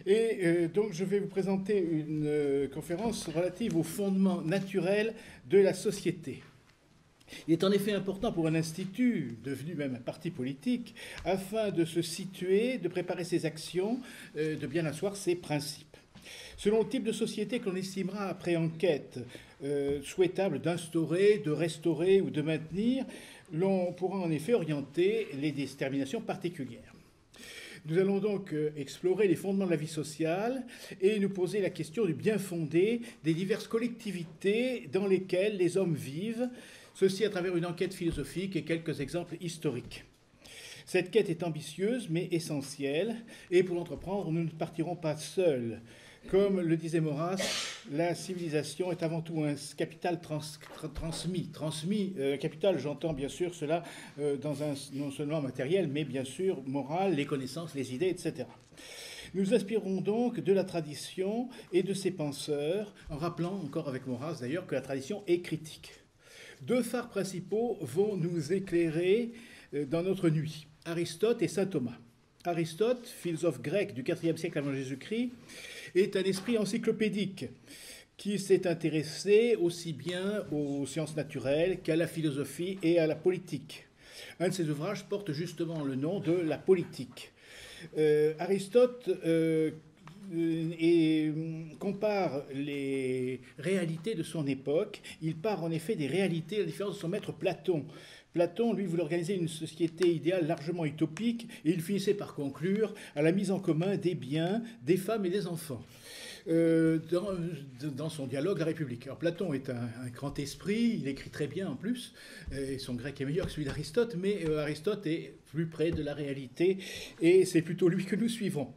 Donc je vais vous présenter une conférence relative aux fondements naturels de la société. Il est en effet important pour un institut, devenu même un parti politique, afin de se situer, de préparer ses actions, de bien asseoir ses principes. Selon le type de société que l'on estimera après enquête souhaitable d'instaurer, de restaurer ou de maintenir, l'on pourra en effet orienter les déterminations particulières. Nous allons donc explorer les fondements de la vie sociale et nous poser la question du bien fondé des diverses collectivités dans lesquelles les hommes vivent, ceci à travers une enquête philosophique et quelques exemples historiques. Cette quête est ambitieuse mais essentielle, et pour l'entreprendre, nous ne partirons pas seuls. Comme le disait Maurras, la civilisation est avant tout un capital transmis. Capital, j'entends bien sûr cela dans un non seulement matériel, mais bien sûr moral, les connaissances, les idées, etc. Nous inspirons donc de la tradition et de ses penseurs, en rappelant encore avec Maurras d'ailleurs que la tradition est critique. Deux phares principaux vont nous éclairer dans notre nuit, Aristote et saint Thomas. Aristote, philosophe grec du IVe siècle avant Jésus-Christ, est un esprit encyclopédique qui s'est intéressé aussi bien aux sciences naturelles qu'à la philosophie et à la politique. Un de ses ouvrages porte justement le nom de la politique. Aristote compare les réalités de son époque. Il part en effet des réalités, à la différence de son maître Platon. Platon, lui, voulait organiser une société idéale largement utopique, et il finissait par conclure à la mise en commun des biens, des femmes et des enfants. Dans son dialogue La République. Alors Platon est un grand esprit, il écrit très bien en plus, et son grec est meilleur que celui d'Aristote, mais Aristote est plus près de la réalité, et c'est plutôt lui que nous suivons.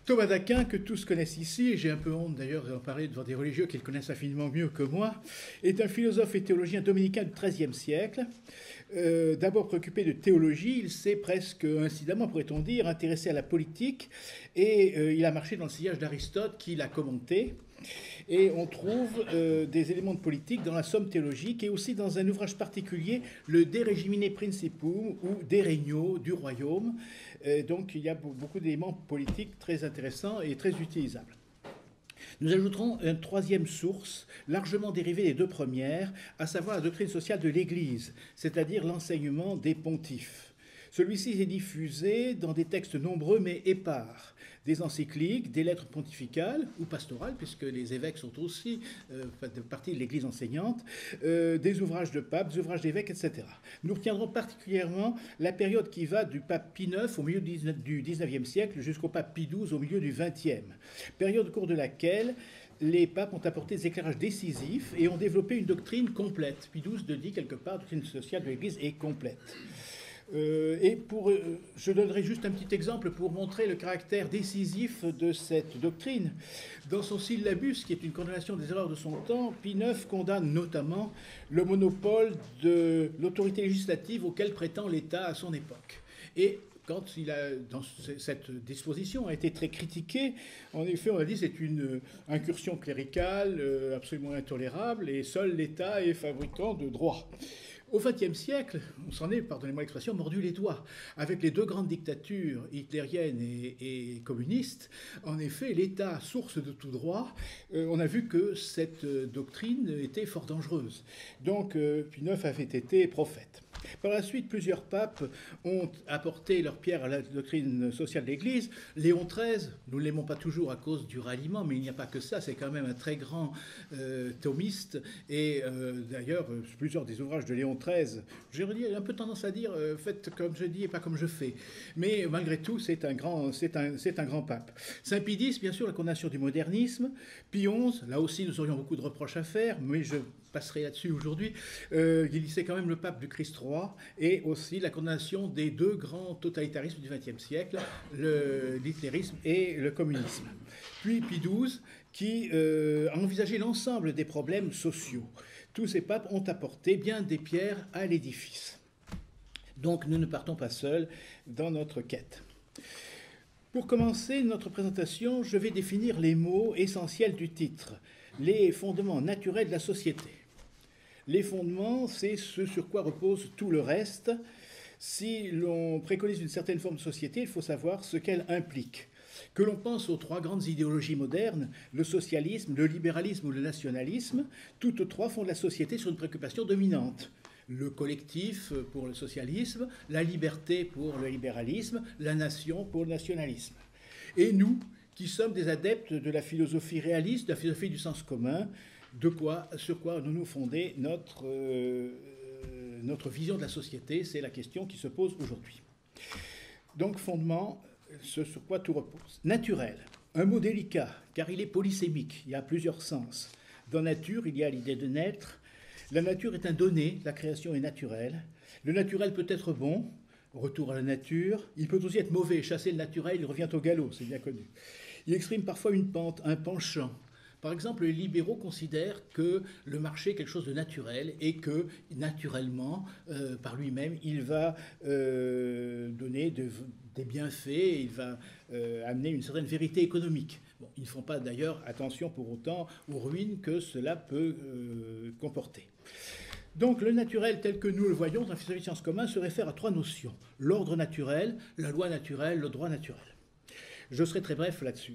Thomas d'Aquin, que tous connaissent ici, et j'ai un peu honte d'ailleurs d'en parler devant des religieux qui le connaissent infiniment mieux que moi, est un philosophe et théologien dominicain du XIIIe siècle. D'abord préoccupé de théologie, il s'est presque incidemment, pourrait-on dire, intéressé à la politique, et il a marché dans le sillage d'Aristote qui l'a commenté. Et on trouve des éléments de politique dans la Somme théologique et aussi dans un ouvrage particulier, le De Regimine Principum ou De Regno, du royaume. Donc il y a beaucoup d'éléments politiques très intéressants et très utilisables. Nous ajouterons une troisième source, largement dérivée des deux premières, à savoir la doctrine sociale de l'Église, c'est-à-dire l'enseignement des pontifes. Celui-ci est diffusé dans des textes nombreux mais épars, des encycliques, des lettres pontificales ou pastorales, puisque les évêques sont aussi partie de l'Église enseignante, des ouvrages de papes, des ouvrages d'évêques, etc. Nous retiendrons particulièrement la période qui va du pape Pie IX au milieu du XIXe siècle jusqu'au pape Pie XII au milieu du XXe, période au cours de laquelle les papes ont apporté des éclairages décisifs et ont développé une doctrine complète. Pie XII dit quelque part, la doctrine sociale de l'Église est complète. Je donnerai juste un petit exemple pour montrer le caractère décisif de cette doctrine. Dans son syllabus, qui est une condamnation des erreurs de son temps, Pie IX condamne notamment le monopole de l'autorité législative auquel prétend l'État à son époque. Et quand cette disposition a été très critiquée, en effet, on a dit que c'est une incursion cléricale absolument intolérable et seul l'État est fabricant de droit. Au XXe siècle, on s'en est, pardonnez-moi l'expression, mordu les doigts. Avec les deux grandes dictatures hitlériennes et communistes, en effet, l'État, source de tout droit, on a vu que cette doctrine était fort dangereuse. Donc, Pie IX avait été prophète. Par la suite, plusieurs papes ont apporté leur pierre à la doctrine sociale de l'Église. Léon XIII, nous ne l'aimons pas toujours à cause du ralliement, mais il n'y a pas que ça, c'est quand même un très grand thomiste. Et d'ailleurs, plusieurs des ouvrages de Léon XIII, j'ai un peu tendance à dire faites comme je dis et pas comme je fais. Mais malgré tout, c'est un grand pape. Saint Pie X, bien sûr, la condamnation du modernisme. Pie XI, là aussi, nous aurions beaucoup de reproches à faire, mais je passerai là-dessus aujourd'hui. C'est quand même le pape du Christ roi, et aussi la condamnation des deux grands totalitarismes du XXe siècle, l'hitlérisme et le communisme. Puis Pie XII, qui a envisagé l'ensemble des problèmes sociaux. Tous ces papes ont apporté bien des pierres à l'édifice. Donc nous ne partons pas seuls dans notre quête. Pour commencer notre présentation, je vais définir les mots essentiels du titre, les fondements naturels de la société. Les fondements, c'est ce sur quoi repose tout le reste. Si l'on préconise une certaine forme de société, il faut savoir ce qu'elle implique. Que l'on pense aux trois grandes idéologies modernes, le socialisme, le libéralisme ou le nationalisme, toutes trois font de la société sur une préoccupation dominante. Le collectif pour le socialisme, la liberté pour le libéralisme, la nation pour le nationalisme. Et nous, qui sommes des adeptes de la philosophie réaliste, de la philosophie du sens commun, sur quoi nous fonder notre vision de la société, c'est la question qui se pose aujourd'hui. Donc, fondement, ce sur quoi tout repose. Naturel, un mot délicat, car il est polysémique, il y a plusieurs sens. Dans nature, il y a l'idée de naître. La nature est un donné, la création est naturelle. Le naturel peut être bon, retour à la nature. Il peut aussi être mauvais, chasser le naturel, il revient au galop, c'est bien connu. Il exprime parfois une pente, un penchant. Par exemple, les libéraux considèrent que le marché est quelque chose de naturel et que, naturellement, par lui-même, il va donner des bienfaits, il va amener une certaine vérité économique. Bon, ils ne font pas d'ailleurs attention pour autant aux ruines que cela peut comporter. Donc le naturel tel que nous le voyons dans la philosophie de sciences communs se réfère à trois notions. L'ordre naturel, la loi naturelle, le droit naturel. Je serai très bref là-dessus,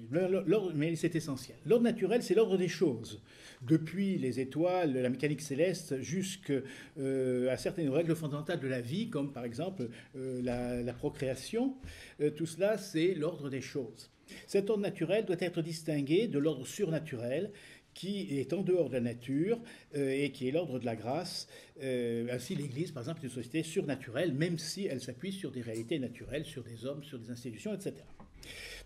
mais c'est essentiel. L'ordre naturel, c'est l'ordre des choses. Depuis les étoiles, la mécanique céleste, jusqu'à certaines règles fondamentales de la vie, comme par exemple la procréation. Tout cela, c'est l'ordre des choses. Cet ordre naturel doit être distingué de l'ordre surnaturel, qui est en dehors de la nature et qui est l'ordre de la grâce. Ainsi, l'Église, par exemple, est une société surnaturelle, même si elle s'appuie sur des réalités naturelles, sur des hommes, sur des institutions, etc.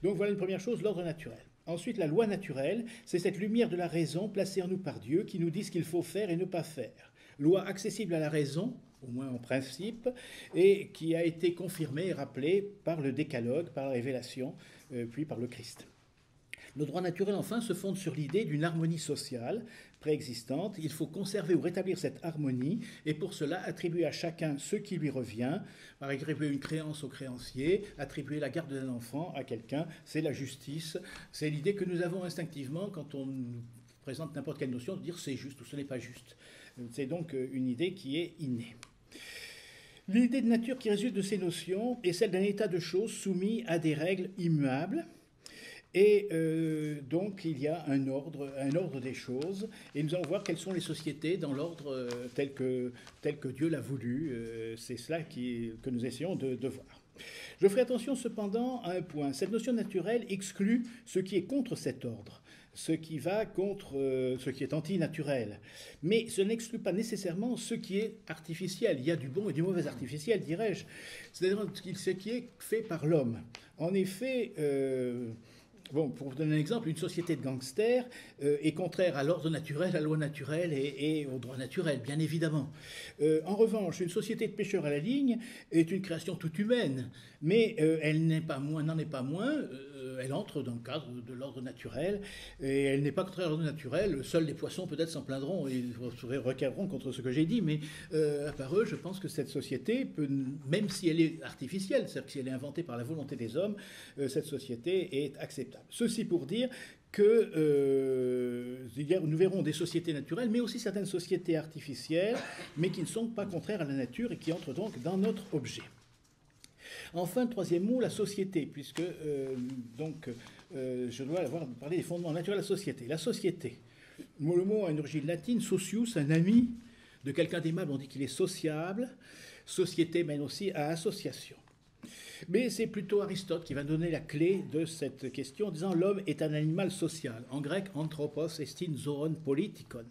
Donc voilà une première chose, l'ordre naturel. Ensuite, la loi naturelle, c'est cette lumière de la raison placée en nous par Dieu qui nous dit ce qu'il faut faire et ne pas faire. Loi accessible à la raison, au moins en principe, et qui a été confirmée et rappelée par le décalogue, par la révélation, puis par le Christ. Le droit naturel, enfin, se fonde sur l'idée d'une harmonie sociale préexistante. Il faut conserver ou rétablir cette harmonie et pour cela attribuer à chacun ce qui lui revient. Par exemple, attribuer une créance au créancier, attribuer la garde d'un enfant à quelqu'un, c'est la justice. C'est l'idée que nous avons instinctivement quand on nous présente n'importe quelle notion, de dire c'est juste ou ce n'est pas juste. C'est donc une idée qui est innée. L'idée de nature qui résulte de ces notions est celle d'un état de choses soumis à des règles immuables. Et donc, il y a un ordre des choses, et nous allons voir quelles sont les sociétés dans l'ordre tel que Dieu l'a voulu. C'est cela que nous essayons de voir. Je ferai attention cependant à un point. Cette notion naturelle exclut ce qui est contre cet ordre, ce qui va contre ce qui est antinaturel. Mais ce n'exclut pas nécessairement ce qui est artificiel. Il y a du bon et du mauvais artificiel, dirais-je. C'est-à-dire ce qui est fait par l'homme. En effet... Bon, pour vous donner un exemple, une société de gangsters est contraire à l'ordre naturel, à la loi naturelle et au droit naturel, bien évidemment. En revanche, une société de pêcheurs à la ligne est une création toute humaine, mais elle n'en est pas moins, elle entre dans le cadre de l'ordre naturel, et elle n'est pas contraire à l'ordre naturel. Seuls les poissons peut-être s'en plaindront et requerront contre ce que j'ai dit, mais à part eux, je pense que cette société, même si elle est artificielle, c'est-à-dire que si elle est inventée par la volonté des hommes, cette société est acceptable. Ceci pour dire que nous verrons des sociétés naturelles, mais aussi certaines sociétés artificielles, mais qui ne sont pas contraires à la nature et qui entrent donc dans notre objet. Enfin, troisième mot, la société, puisque je dois parler des fondements naturels de la société. La société, le mot a une origine latine, socius, un ami, de quelqu'un d'aimable, on dit qu'il est sociable. Société mène aussi à association. Mais c'est plutôt Aristote qui va donner la clé de cette question en disant l'homme est un animal social. En grec, anthropos estin zoon politikon.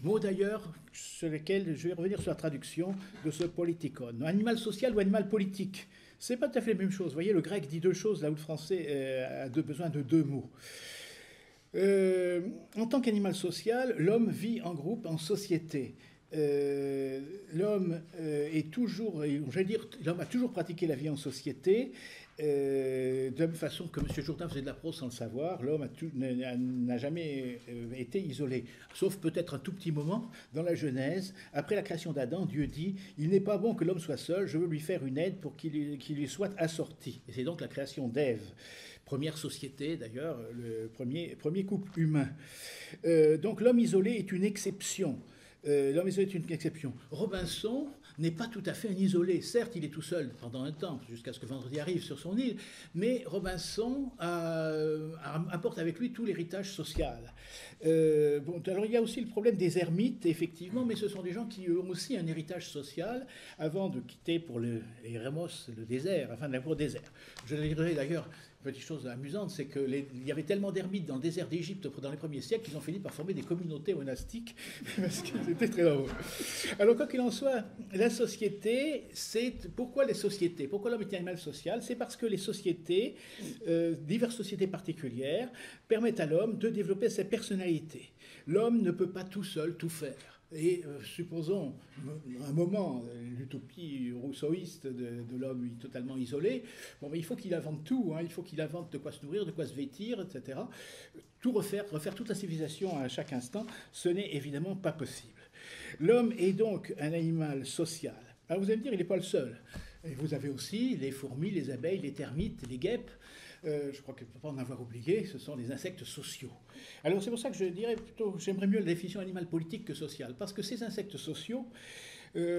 Mot d'ailleurs sur lequel je vais revenir sur la traduction de ce politikon. Animal social ou animal politique, c'est pas tout à fait la même chose. Vous voyez, le grec dit deux choses là où le français a besoin de deux mots. En tant qu'animal social, l'homme vit en groupe, en société. L'homme est toujours, j'allais dire, l'homme a toujours pratiqué la vie en société, de la même façon que M. Jourdain faisait de la prose sans le savoir. L'homme n'a jamais été isolé, sauf peut-être un tout petit moment dans la Genèse. Après la création d'Adam, Dieu dit « Il n'est pas bon que l'homme soit seul, je veux lui faire une aide pour qu'il lui soit assorti ». Et c'est donc la création d'Ève. Première société, d'ailleurs, le premier couple humain. Donc l'homme isolé est une exception. L'homme isolé est une exception. Robinson n'est pas tout à fait un isolé. Certes, il est tout seul pendant un temps, jusqu'à ce que Vendredi arrive sur son île, mais Robinson apporte avec lui tout l'héritage social. Bon, alors il y a aussi le problème des ermites, effectivement, mais ce sont des gens qui ont aussi un héritage social avant de quitter pour les Eremos, le désert, afin d'aller au désert. Je dirais d'ailleurs, une petite chose amusante, c'est qu'il y avait tellement d'ermites dans le désert d'Égypte dans les premiers siècles qu'ils ont fini par former des communautés monastiques, parce que c'était très drôle. Alors, quoi qu'il en soit, la société, c'est... Pourquoi les sociétés? Pourquoi l'homme est un animal social? C'est parce que les sociétés, diverses sociétés particulières, permettent à l'homme de développer sa personnalité. L'homme ne peut pas tout seul tout faire. Et supposons un moment l'utopie rousseauiste de l'homme totalement isolé, bon, mais il faut qu'il invente tout, hein, il faut qu'il invente de quoi se nourrir, de quoi se vêtir, etc. Tout refaire toute la civilisation à chaque instant, ce n'est évidemment pas possible. L'homme est donc un animal social. Alors vous allez me dire, il n'est pas le seul. Et vous avez aussi les fourmis, les abeilles, les termites, les guêpes. Je crois qu'il ne faut pas en avoir oublié, ce sont des insectes sociaux. Alors c'est pour ça que je dirais plutôt, j'aimerais mieux la définition animale politique que sociale, parce que ces insectes sociaux,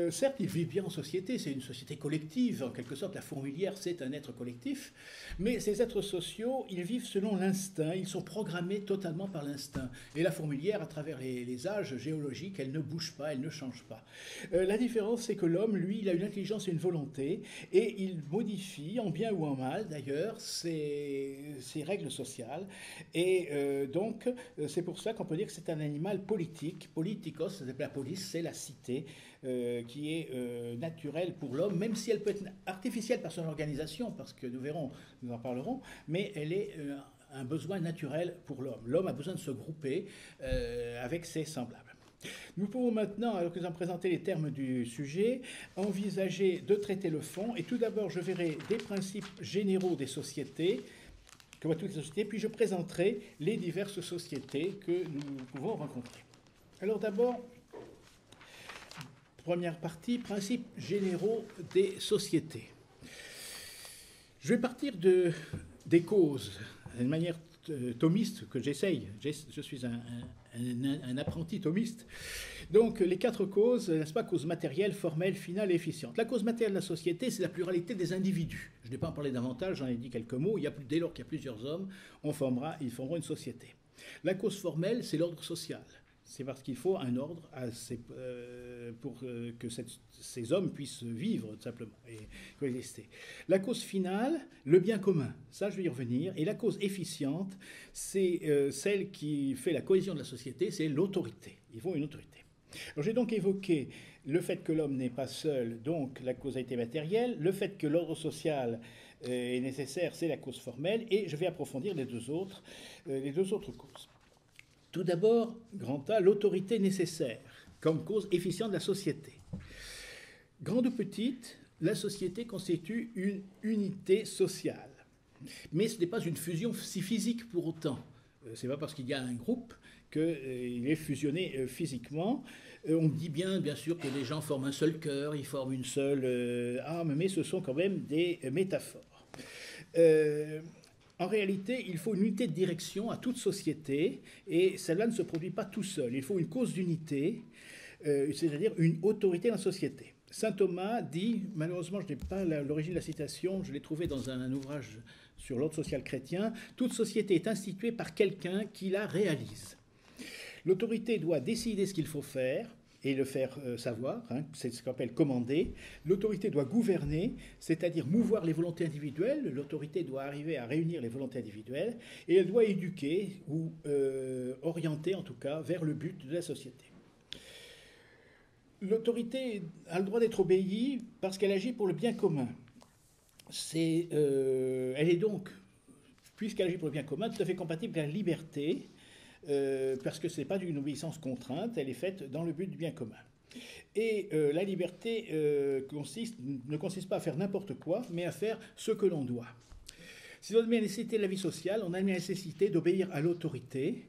certes, ils vivent bien en société, c'est une société collective, en quelque sorte, la fourmilière, c'est un être collectif, mais ces êtres sociaux, ils vivent selon l'instinct, ils sont programmés totalement par l'instinct. Et la fourmilière, à travers les âges géologiques, elle ne bouge pas, elle ne change pas. La différence, c'est que l'homme, lui, il a une intelligence et une volonté, et il modifie, en bien ou en mal d'ailleurs, ses règles sociales, et donc, c'est pour ça qu'on peut dire que c'est un animal politique, politikos, c'est la police, c'est la cité, qui est naturelle pour l'homme, même si elle peut être artificielle par son organisation, parce que nous verrons, nous en parlerons, mais elle est un besoin naturel pour l'homme. L'homme a besoin de se grouper avec ses semblables. Nous pouvons maintenant, alors que nous avons présenté les termes du sujet, envisager de traiter le fond, et tout d'abord je verrai des principes généraux des sociétés, comme à toutes les sociétés, puis je présenterai les diverses sociétés que nous pouvons rencontrer. Alors d'abord, première partie, principes généraux des sociétés. Je vais partir des causes, d'une manière thomiste que j'essaye. Je suis un apprenti thomiste. Donc, les 4 causes, n'est-ce pas, cause matérielle, formelle, finale et efficiente. La cause matérielle de la société, c'est la pluralité des individus. Je n'ai pas en parlé davantage, j'en ai dit quelques mots. Dès lors qu'il y a plusieurs hommes, ils formeront une société. La cause formelle, c'est l'ordre social. C'est parce qu'il faut un ordre pour que ces hommes puissent vivre, tout simplement, et coexister. La cause finale, le bien commun, ça je vais y revenir. Et la cause efficiente, c'est celle qui fait la cohésion de la société, c'est l'autorité. Il faut une autorité. Alors j'ai donc évoqué le fait que l'homme n'est pas seul, donc la causalité matérielle, le fait que l'ordre social est nécessaire, c'est la cause formelle, et je vais approfondir les deux autres causes. Tout d'abord, grand A, l'autorité nécessaire comme cause efficiente de la société. Grande ou petite, la société constitue une unité sociale. Mais ce n'est pas une fusion si physique pour autant. Ce n'est pas parce qu'il y a un groupe qu'il est fusionné physiquement. On dit bien sûr, que les gens forment un seul cœur, ils forment une seule âme, mais ce sont quand même des métaphores. En réalité, il faut une unité de direction à toute société, et cela ne se produit pas tout seul. Il faut une cause d'unité, c'est-à-dire une autorité dans la société. Saint Thomas dit, malheureusement je n'ai pas l'origine de la citation, je l'ai trouvée dans un ouvrage sur l'ordre social chrétien, toute société est instituée par quelqu'un qui la réalise. L'autorité doit décider ce qu'il faut faire, et le faire savoir, hein, c'est ce qu'on appelle commander. L'autorité doit gouverner, c'est-à-dire mouvoir les volontés individuelles. L'autorité doit arriver à réunir les volontés individuelles, et elle doit éduquer, ou orienter en tout cas, vers le but de la société. L'autorité a le droit d'être obéie parce qu'elle agit pour le bien commun. Elle est donc, puisqu'elle agit pour le bien commun, tout à fait compatible avec la liberté, parce que ce n'est pas d'une obéissance contrainte, elle est faite dans le but du bien commun. Et la liberté ne consiste pas à faire n'importe quoi, mais à faire ce que l'on doit. Si l'on admet la nécessité de la vie sociale, on admet la nécessité d'obéir à l'autorité,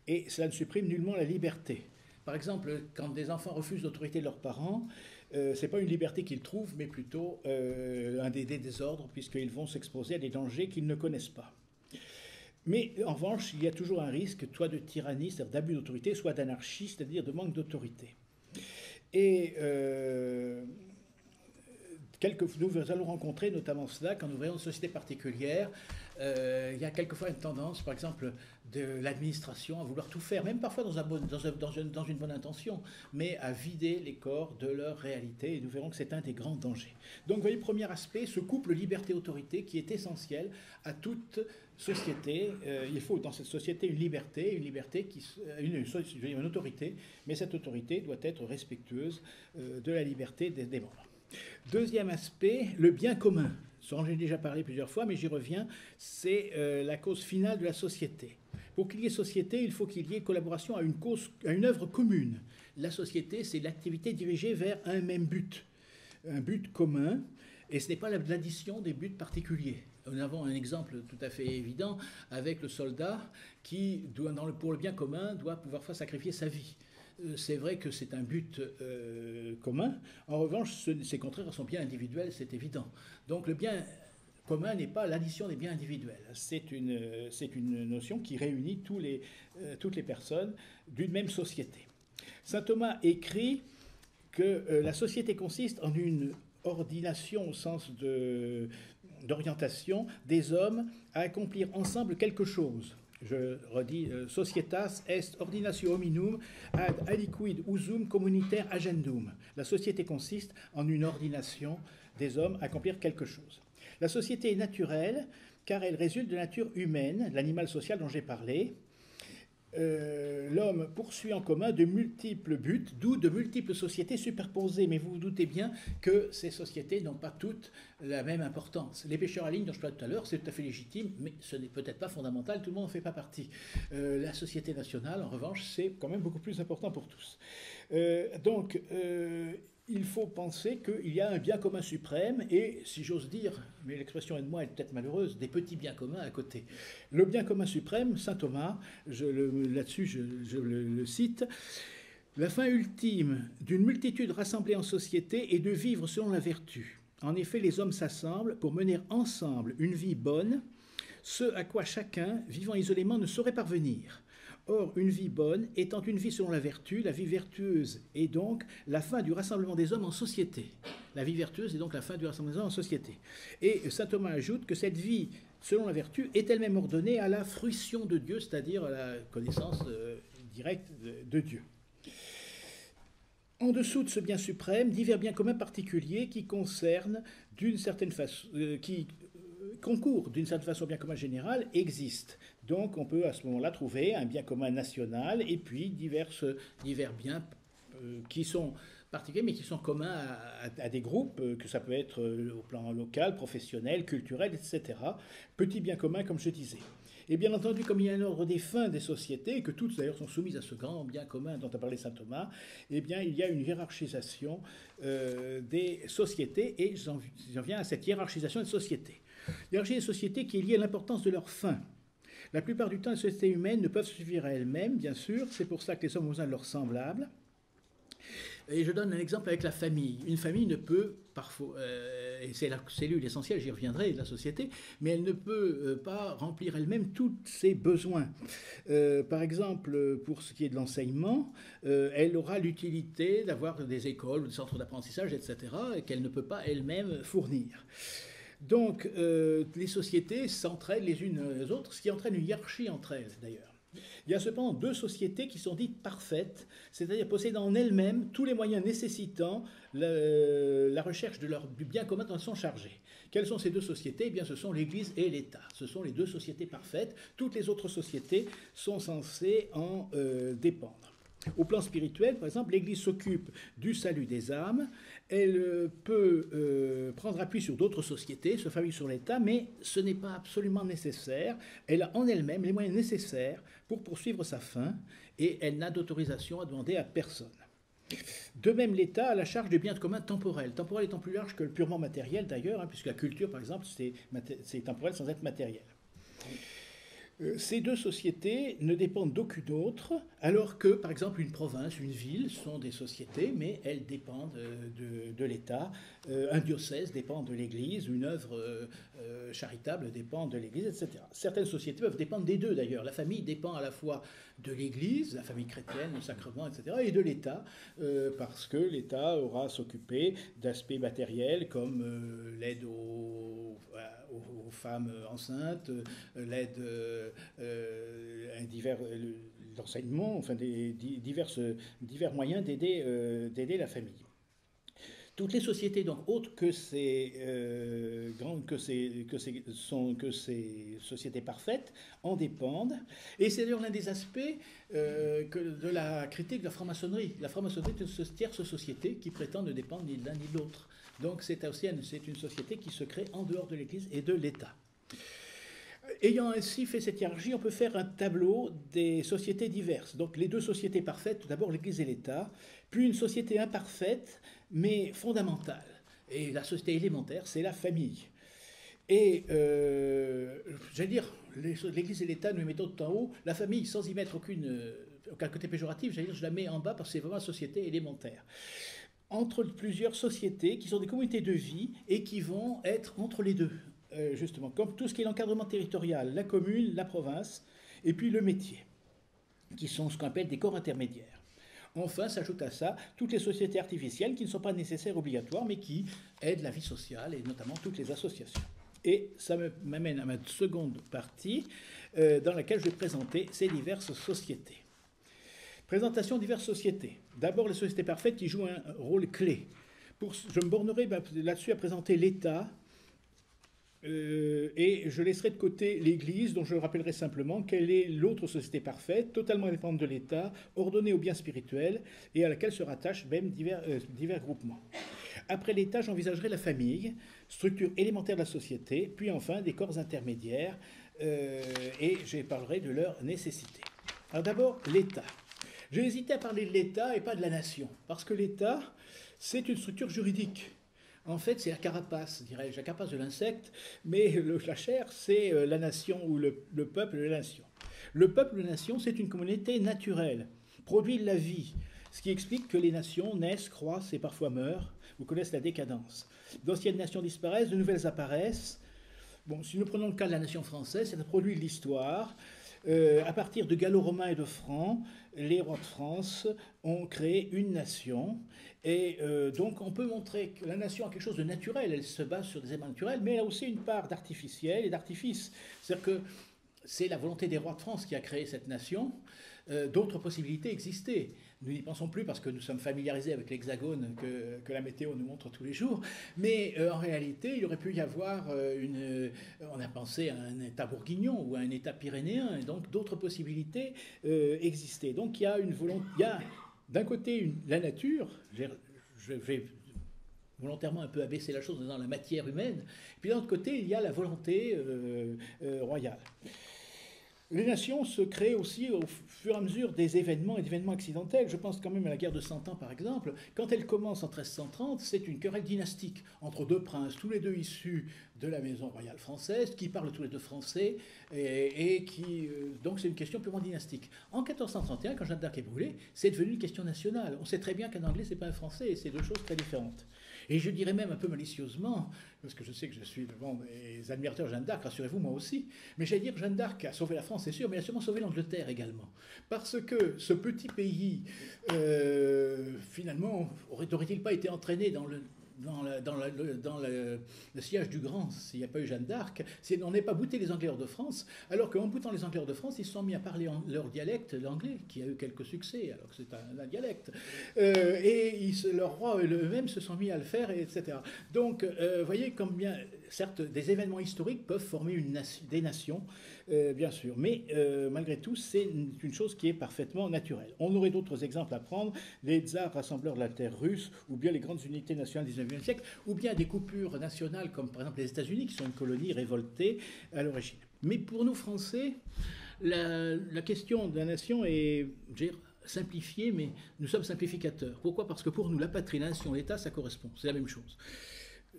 et cela ne supprime nullement la liberté. Par exemple, quand des enfants refusent l'autorité de leurs parents, ce n'est pas une liberté qu'ils trouvent, mais plutôt un désordre, puisqu'ils vont s'exposer à des dangers qu'ils ne connaissent pas. Mais en revanche, il y a toujours un risque, soit de tyrannie, c'est-à-dire d'abus d'autorité, soit d'anarchie, c'est-à-dire de manque d'autorité. Et Nous allons rencontrer notamment cela quand nous voyons une société particulière. Il y a quelquefois une tendance, par exemple, de l'administration à vouloir tout faire, même parfois dans une bonne intention, mais à vider les corps de leur réalité. Et nous verrons que c'est un des grands dangers. Donc, vous voyez, premier aspect, ce couple liberté-autorité qui est essentiel à toute société. Il faut dans cette société une autorité, mais cette autorité doit être respectueuse de la liberté des membres. Deuxième aspect, le bien commun. J'en ai déjà parlé plusieurs fois, mais j'y reviens. C'est la cause finale de la société. Pour qu'il y ait société, il faut qu'il y ait collaboration à une œuvre commune. La société, c'est l'activité dirigée vers un même but, un but commun, et ce n'est pas l'addition des buts particuliers. Nous avons un exemple tout à fait évident avec le soldat qui, pour le bien commun, doit pouvoir faire sacrifier sa vie. C'est vrai que c'est un but commun. En revanche, c'est contraire à son bien individuel, c'est évident. Donc le bien commun n'est pas l'addition des biens individuels. C'est une notion qui réunit toutes les personnes d'une même société. Saint Thomas écrit que la société consiste en une ordination au sens d'orientation des hommes à accomplir ensemble quelque chose. Je redis, societas est ordinatio hominum ad aliquid usum communitaire agendum. La société consiste en une ordination des hommes à accomplir quelque chose. La société est naturelle car elle résulte de la nature humaine, l'animal social dont j'ai parlé. L'homme poursuit en commun de multiples buts, d'où de multiples sociétés superposées. Mais vous vous doutez bien que ces sociétés n'ont pas toutes la même importance. Les pêcheurs à ligne dont je parlais tout à l'heure, c'est tout à fait légitime, mais ce n'est peut-être pas fondamental, tout le monde n'en fait pas partie. La société nationale, en revanche, c'est quand même beaucoup plus important pour tous. Il faut penser qu'il y a un bien commun suprême et, si j'ose dire, mais l'expression est de moi, elle est peut-être malheureuse, des petits biens communs à côté. Le bien commun suprême, saint Thomas, là-dessus je le cite, « La fin ultime d'une multitude rassemblée en société est de vivre selon la vertu. En effet, les hommes s'assemblent pour mener ensemble une vie bonne, ce à quoi chacun, vivant isolément, ne saurait parvenir. » Or, une vie bonne étant une vie selon la vertu, la vie vertueuse est donc la fin du rassemblement des hommes en société. La vie vertueuse est donc la fin du rassemblement des hommes en société. Et saint Thomas ajoute que cette vie selon la vertu est elle-même ordonnée à la fruition de Dieu, c'est-à-dire à la connaissance directe de Dieu. En dessous de ce bien suprême, divers biens communs particuliers qui concernent d'une certaine façon, qui concourent d'une certaine façon au bien commun général existent. Donc on peut à ce moment-là trouver un bien commun national et puis divers biens qui sont particuliers mais qui sont communs à des groupes, que ça peut être au plan local, professionnel, culturel, etc. Petits biens communs comme je disais. Et bien entendu, comme il y a un ordre des fins des sociétés, et que toutes d'ailleurs sont soumises à ce grand bien commun dont a parlé saint Thomas, eh bien il y a une hiérarchisation des sociétés, et j'en viens à cette hiérarchisation des sociétés. Hiérarchie des sociétés qui est liée à l'importance de leurs fins. La plupart du temps, les sociétés humaines ne peuvent suffire à elles-mêmes, bien sûr, c'est pour ça que les hommes ont besoin de leurs semblables. Et je donne un exemple avec la famille. Une famille ne peut, parfois, et c'est la cellule essentielle, j'y reviendrai, de la société, mais elle ne peut pas remplir elle-même tous ses besoins. Par exemple, pour ce qui est de l'enseignement, elle aura l'utilité d'avoir des écoles ou des centres d'apprentissage, etc., et qu'elle ne peut pas elle-même fournir. Donc, les sociétés s'entraident les unes les autres, ce qui entraîne une hiérarchie entre elles, d'ailleurs. Il y a cependant deux sociétés qui sont dites parfaites, c'est-à-dire possédant en elles-mêmes tous les moyens nécessitant la recherche du bien commun dont elles sont chargées. Quelles sont ces deux sociétés ? Eh bien, ce sont l'Église et l'État. Ce sont les deux sociétés parfaites. Toutes les autres sociétés sont censées en dépendre. Au plan spirituel, par exemple, l'Église s'occupe du salut des âmes. Elle peut prendre appui sur d'autres sociétés, se faire sur l'État, mais ce n'est pas absolument nécessaire. Elle a en elle-même les moyens nécessaires pour poursuivre sa fin et elle n'a d'autorisation à demander à personne. De même, l'État a la charge du bien commun temporel. Temporel étant plus large que le purement matériel d'ailleurs, puisque la culture, par exemple, c'est temporel sans être matériel. Ces deux sociétés ne dépendent d'aucune autre, alors que, par exemple, une province, une ville sont des sociétés, mais elles dépendent de l'État. Un diocèse dépend de l'Église, une œuvre charitable dépend de l'Église, etc. Certaines sociétés peuvent dépendre des deux, d'ailleurs. La famille dépend à la fois de l'Église, la famille chrétienne, le sacrement, etc., et de l'État, parce que l'État aura à s'occuper d'aspects matériels comme l'aide aux femmes enceintes, l'aide à l'enseignement, enfin divers moyens d'aider la famille. Toutes les sociétés, donc, autres que ces sociétés parfaites, en dépendent. Et c'est d'ailleurs l'un des aspects de la critique de la franc-maçonnerie. La franc-maçonnerie est une tierce société qui prétend ne dépendre ni de l'un ni de l'autre. Donc c'est une société qui se crée en dehors de l'Église et de l'État. Ayant ainsi fait cette hiérarchie, on peut faire un tableau des sociétés diverses. Donc les deux sociétés parfaites, tout d'abord l'Église et l'État, puis une société imparfaite, mais fondamentale. Et la société élémentaire, c'est la famille. Et, j'allais dire, l'Église et l'État, nous les mettons tout en haut. La famille, sans y mettre aucun côté péjoratif, j'allais dire, je la mets en bas parce que c'est vraiment une société élémentaire. Entre plusieurs sociétés qui sont des communautés de vie et qui vont être entre les deux. Justement, comme tout ce qui est l'encadrement territorial, la commune, la province, et puis le métier, qui sont ce qu'on appelle des corps intermédiaires. Enfin, s'ajoute à ça toutes les sociétés artificielles qui ne sont pas nécessaires, obligatoires, mais qui aident la vie sociale, et notamment toutes les associations. Et ça m'amène à ma seconde partie, dans laquelle je vais présenter ces diverses sociétés. Présentation de diverses sociétés. D'abord, les sociétés parfaites qui jouent un rôle clé. Je me bornerai là-dessus à présenter l'État, et je laisserai de côté l'Église, dont je rappellerai simplement qu'elle est l'autre société parfaite, totalement indépendante de l'État, ordonnée au bien spirituel, et à laquelle se rattachent même divers groupements. Après l'État, j'envisagerai la famille, structure élémentaire de la société, puis enfin des corps intermédiaires, et je parlerai de leur nécessité. Alors d'abord, l'État. J'ai hésité à parler de l'État et pas de la nation, parce que l'État, c'est une structure juridique. En fait, c'est la carapace, dirais-je, la carapace de l'insecte, mais la chair, c'est la nation ou le peuple de la nation. Le peuple de la nation, c'est une communauté naturelle, produit de la vie, ce qui explique que les nations naissent, croissent et parfois meurent, ou connaissent la décadence. D'anciennes nations disparaissent, de nouvelles apparaissent. Bon, si nous prenons le cas de la nation française, c'est un produit de l'histoire. À partir de Gallo-Romains et de Francs, les rois de France ont créé une nation. Et donc on peut montrer que la nation a quelque chose de naturel, elle se base sur des éléments naturels, mais elle a aussi une part d'artificiel et d'artifice. C'est-à-dire que c'est la volonté des rois de France qui a créé cette nation. D'autres possibilités existaient. Nous n'y pensons plus parce que nous sommes familiarisés avec l'hexagone que la météo nous montre tous les jours. Mais en réalité, il aurait pu y avoir on a pensé à un État bourguignon ou à un État pyrénéen. Et donc d'autres possibilités existaient. Donc il y a une volonté. Il y a d'un côté la nature. Je vais volontairement un peu abaisser la chose en disant la matière humaine. Puis d'un autre côté, il y a la volonté royale. Les nations se créent aussi au fur et à mesure des événements et d'événements accidentels. Je pense quand même à la guerre de 100 ans, par exemple. Quand elle commence en 1330, c'est une querelle dynastique entre deux princes, tous les deux issus de la maison royale française, qui parlent tous les deux français, et qui... donc c'est une question purement dynastique. En 1431, quand Jeanne d'Arc est brûlée, c'est devenu une question nationale. On sait très bien qu'un Anglais, c'est pas un Français, et c'est deux choses très différentes. Et je dirais même un peu malicieusement, parce que je sais que je suis devant des admirateurs de Jeanne d'Arc, rassurez-vous, moi aussi, mais j'allais dire Jeanne d'Arc a sauvé la France, c'est sûr, mais elle a sûrement sauvé l'Angleterre également. Parce que ce petit pays, finalement, n'aurait-il pas été entraîné dans le sillage du Grand, s'il n'y a pas eu Jeanne d'Arc, si on n'avait pas bouté les Anglais hors de France, alors qu'en boutant les Anglais hors de France, ils se sont mis à parler leur dialecte, l'anglais, qui a eu quelques succès, alors que c'est un dialecte. Et leurs rois eux-mêmes se sont mis à le faire, etc. Donc, vous voyez combien, certes, des événements historiques peuvent former des nations, bien sûr, mais malgré tout, c'est une chose qui est parfaitement naturelle. On aurait d'autres exemples à prendre, les tsars rassembleurs de la terre russe, ou bien les grandes unités nationales du XIXe siècle, ou bien des coupures nationales comme par exemple les États-Unis qui sont une colonie révoltée à l'origine. Mais pour nous Français, la question de la nation est, je veux dire, simplifiée, mais nous sommes simplificateurs. Pourquoi ? Parce que pour nous, la patrie, la nation, l'État, ça correspond, c'est la même chose.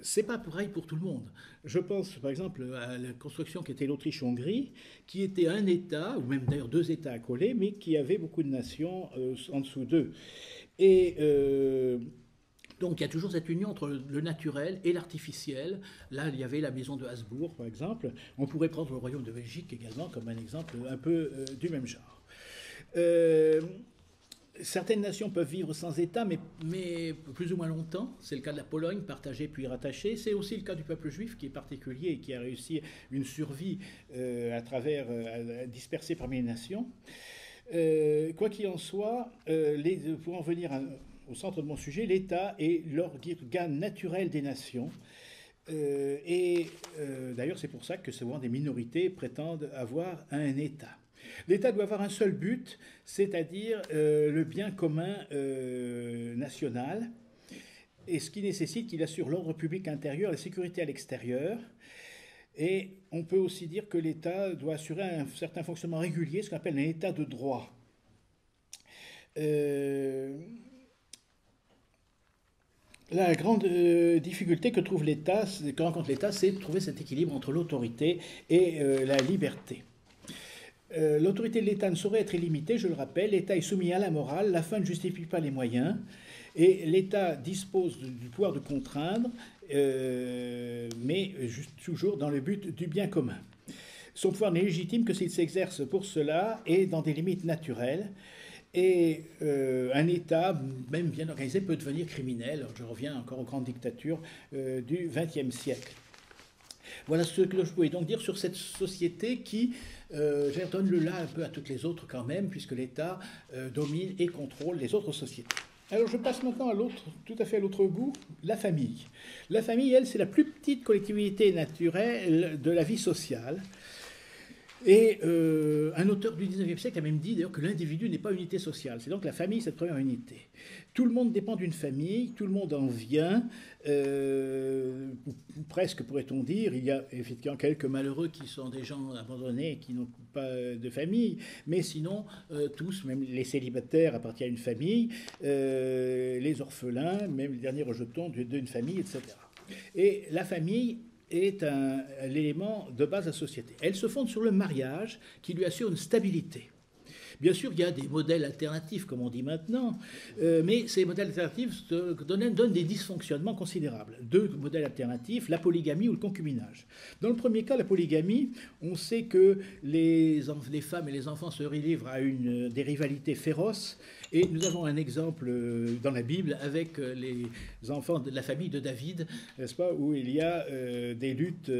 c'est pas pareil pour tout le monde. Je pense par exemple à la construction qui était l'Autriche-Hongrie, qui était un État, ou même d'ailleurs deux États accolés, mais qui avait beaucoup de nations en dessous d'eux. Et donc il y a toujours cette union entre le naturel et l'artificiel. Là, il y avait la maison de Habsbourg, par exemple. On pourrait prendre le royaume de Belgique également comme un exemple un peu du même genre. Euh, Certaines nations peuvent vivre sans État, mais plus ou moins longtemps. C'est le cas de la Pologne, partagée puis rattachée. C'est aussi le cas du peuple juif, qui est particulier et qui a réussi une survie à travers, dispersée parmi les nations. Quoi qu'il en soit, pour en venir au centre de mon sujet, l'État est l'organe naturel des nations. D'ailleurs, c'est pour ça que souvent des minorités prétendent avoir un État. L'État doit avoir un seul but, c'est-à-dire le bien commun national, et ce qui nécessite qu'il assure l'ordre public intérieur et la sécurité à l'extérieur. Et on peut aussi dire que l'État doit assurer un certain fonctionnement régulier, ce qu'on appelle un État de droit. La grande difficulté que rencontre l'État, c'est de trouver cet équilibre entre l'autorité et la liberté. L'autorité de l'État ne saurait être illimitée, je le rappelle. L'État est soumis à la morale, la fin ne justifie pas les moyens, et l'État dispose du pouvoir de contraindre, mais toujours dans le but du bien commun. Son pouvoir n'est légitime que s'il s'exerce pour cela et dans des limites naturelles. Et un État, même bien organisé, peut devenir criminel. Alors, je reviens encore aux grandes dictatures du XXe siècle. Voilà ce que je pouvais donc dire sur cette société qui donne le là un peu à toutes les autres quand même, puisque l'État domine et contrôle les autres sociétés. Alors je passe maintenant à tout à fait à l'autre bout, la famille. La famille, elle, c'est la plus petite collectivité naturelle de la vie sociale. Et un auteur du XIXe siècle a même dit d'ailleurs que l'individu n'est pas unité sociale. C'est donc la famille, cette première unité. Tout le monde dépend d'une famille, tout le monde en vient, presque pourrait-on dire. Il y a effectivement quelques malheureux qui sont des gens abandonnés, qui n'ont pas de famille, mais sinon, tous, même les célibataires appartiennent à une famille, les orphelins, même les derniers rejetons d'une famille, etc. Et la famille est l'élément de base de la société. Elle se fonde sur le mariage qui lui assure une stabilité. Bien sûr, il y a des modèles alternatifs, comme on dit maintenant, mais ces modèles alternatifs donnent des dysfonctionnements considérables. Deux modèles alternatifs, la polygamie ou le concubinage. Dans le premier cas, la polygamie, on sait que les femmes et les enfants se livrent à des rivalités féroces, et nous avons un exemple dans la Bible avec les enfants de la famille de David, n'est-ce pas, où il y a des luttes,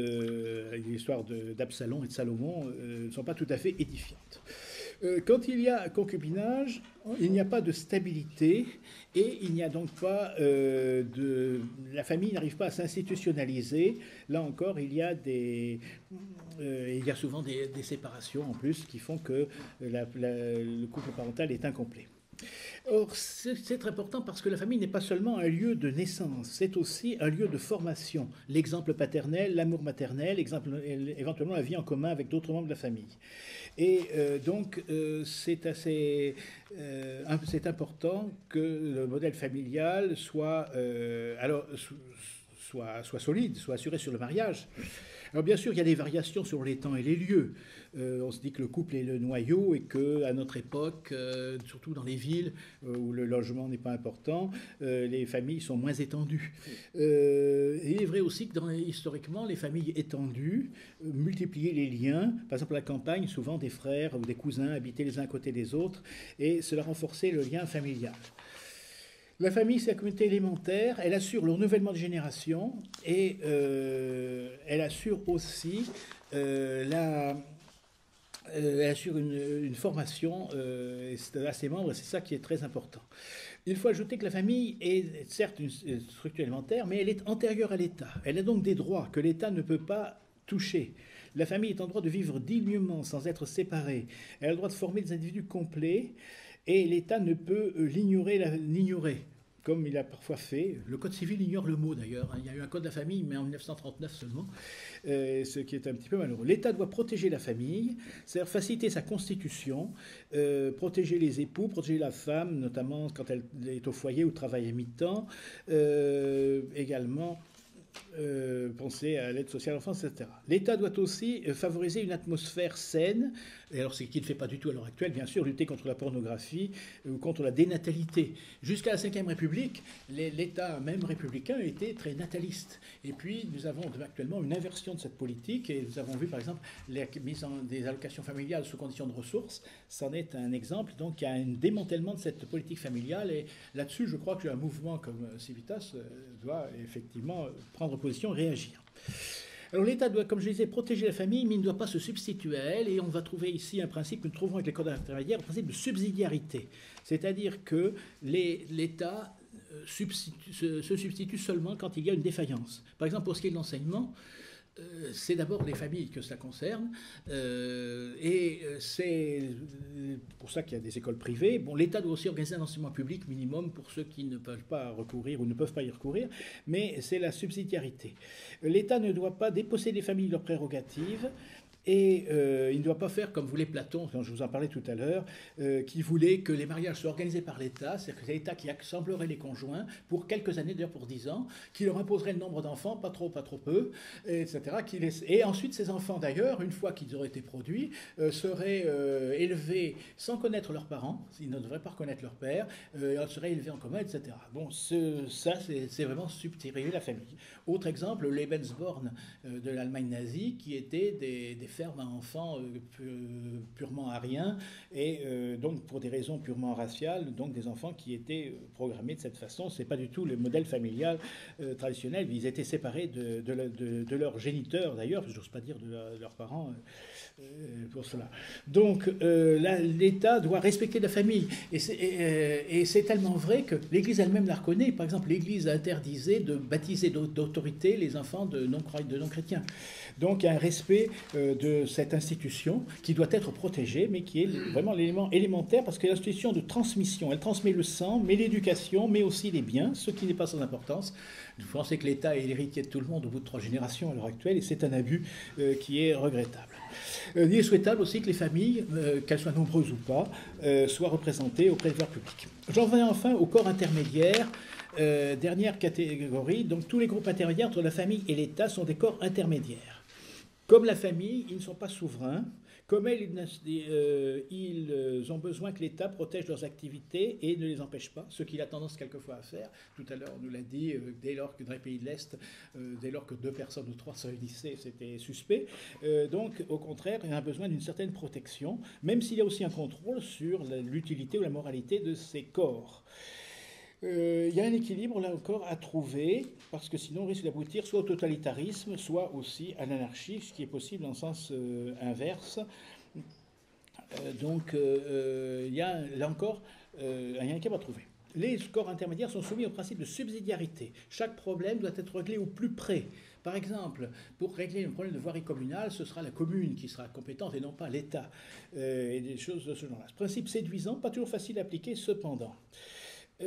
l'histoire d'Absalom et de Salomon ne sont pas tout à fait édifiantes. Quand il y a concubinage, il n'y a pas de stabilité et il n'y a donc pas la famille n'arrive pas à s'institutionnaliser. Là encore, il y a souvent des séparations en plus qui font que le couple parental est incomplet. Or, c'est très important parce que la famille n'est pas seulement un lieu de naissance, c'est aussi un lieu de formation. L'exemple paternel, l'amour maternel, éventuellement la vie en commun avec d'autres membres de la famille. Et donc, c'est important que le modèle familial soit solide, soit assuré sur le mariage. Alors bien sûr, il y a des variations sur les temps et les lieux. On se dit que le couple est le noyau et qu'à notre époque, surtout dans les villes où le logement n'est pas important, les familles sont moins étendues. Il est vrai aussi que historiquement, les familles étendues multipliaient les liens. Par exemple, à la campagne, souvent des frères ou des cousins habitaient les uns à côté des autres et cela renforçait le lien familial. La famille, c'est la communauté élémentaire, elle assure le renouvellement de générations et elle assure aussi elle assure une formation à ses membres, et c'est ça qui est très important. Il faut ajouter que la famille est certes une structure élémentaire, mais elle est antérieure à l'État. Elle a donc des droits que l'État ne peut pas toucher. La famille est en droit de vivre dignement sans être séparée. Elle a le droit de former des individus complets et l'État ne peut l'ignorer, comme il a parfois fait. Le Code civil ignore le mot d'ailleurs. Il y a eu un Code de la famille, mais en 1939 seulement, ce qui est un petit peu malheureux. L'État doit protéger la famille, c'est-à-dire faciliter sa constitution, protéger les époux, protéger la femme, notamment quand elle est au foyer ou travaille à mi-temps, également penser à l'aide sociale à l'enfance, etc. L'État doit aussi favoriser une atmosphère saine, et alors ce qu'il ne fait pas du tout à l'heure actuelle, bien sûr, lutter contre la pornographie ou contre la dénatalité. Jusqu'à la Ve République, l'État, même républicain, était très nataliste. Et puis, nous avons actuellement une inversion de cette politique, et nous avons vu, par exemple, la mise en des allocations familiales sous conditions de ressources. C'en est un exemple. Donc, il y a un démantèlement de cette politique familiale, et là-dessus, je crois qu'un mouvement comme Civitas doit effectivement prendre position, réagir. Alors l'État doit, comme je disais, protéger la famille, mais il ne doit pas se substituer à elle, et on va trouver ici un principe que nous trouvons avec les codes intermédiaires, le principe de subsidiarité. C'est-à-dire que l'État se substitue seulement quand il y a une défaillance. Par exemple, pour ce qui est de l'enseignement, c'est d'abord les familles que cela concerne, et c'est pour ça qu'il y a des écoles privées. Bon, l'État doit aussi organiser un enseignement public minimum pour ceux qui ne peuvent pas recourir ou ne peuvent pas y recourir, mais c'est la subsidiarité. L'État ne doit pas déposséder les familles de leurs prérogatives, et il ne doit pas faire comme voulait Platon, dont je vous en parlais tout à l'heure, qui voulait que les mariages soient organisés par l'État, c'est-à-dire que c'est l'État qui assemblerait les conjoints pour quelques années, d'ailleurs pour 10 ans, qui leur imposerait le nombre d'enfants, pas trop, pas trop peu, etc. Et ensuite, ces enfants, d'ailleurs, une fois qu'ils auraient été produits, seraient élevés sans connaître leurs parents, ils ne devraient pas reconnaître leur père, ils seraient élevés en commun, etc. Bon, ça, c'est vraiment subtiliser la famille. Autre exemple, le Lebensborn de l'Allemagne nazie, qui étaient des fermes à enfants purement ariens, et donc pour des raisons purement raciales, donc des enfants qui étaient programmés de cette façon. C'est pas du tout le modèle familial traditionnel. Ils étaient séparés de leurs géniteurs, d'ailleurs, j'ose pas dire de leurs parents pour cela. Donc l'État doit respecter la famille, et c'est tellement vrai que l'Église elle-même la reconnaît. Par exemple, l'Église interdisait de baptiser d'autorité les enfants de non-chrétiens. Donc il y a un respect de cette institution qui doit être protégée, mais qui est vraiment l'élément élémentaire, parce que l'institution de transmission, elle transmet le sang, mais l'éducation, mais aussi les biens, ce qui n'est pas sans importance. Vous pensez que l'État est l'héritier de tout le monde au bout de 3 générations à l'heure actuelle, et c'est un abus qui est regrettable. Il est souhaitable aussi que les familles, qu'elles soient nombreuses ou pas, soient représentées auprès du pouvoir public. J'en viens enfin au corps intermédiaire. Dernière catégorie, donc tous les groupes intermédiaires entre la famille et l'État sont des corps intermédiaires. Comme la famille, ils ne sont pas souverains. Comme ils ont besoin que l'État protège leurs activités et ne les empêche pas, ce qu'il a tendance quelquefois à faire. Tout à l'heure, on nous l'a dit, dès lors que dans les pays de l'Est, dès lors que 2 personnes ou 3 se réunissaient, c'était suspect. Donc, au contraire, il a besoin d'une certaine protection, même s'il y a aussi un contrôle sur l'utilité ou la moralité de ces corps. Il y a un équilibre, là encore, à trouver, parce que sinon on risque d'aboutir soit au totalitarisme, soit aussi à l'anarchie, ce qui est possible en sens inverse. Donc, il y a, là encore, un équilibre à trouver. Les corps intermédiaires sont soumis au principe de subsidiarité. Chaque problème doit être réglé au plus près. Par exemple, pour régler un problème de voirie communale, ce sera la commune qui sera compétente et non pas l'État. Et des choses de ce genre-là. Ce principe séduisant, pas toujours facile à appliquer cependant. On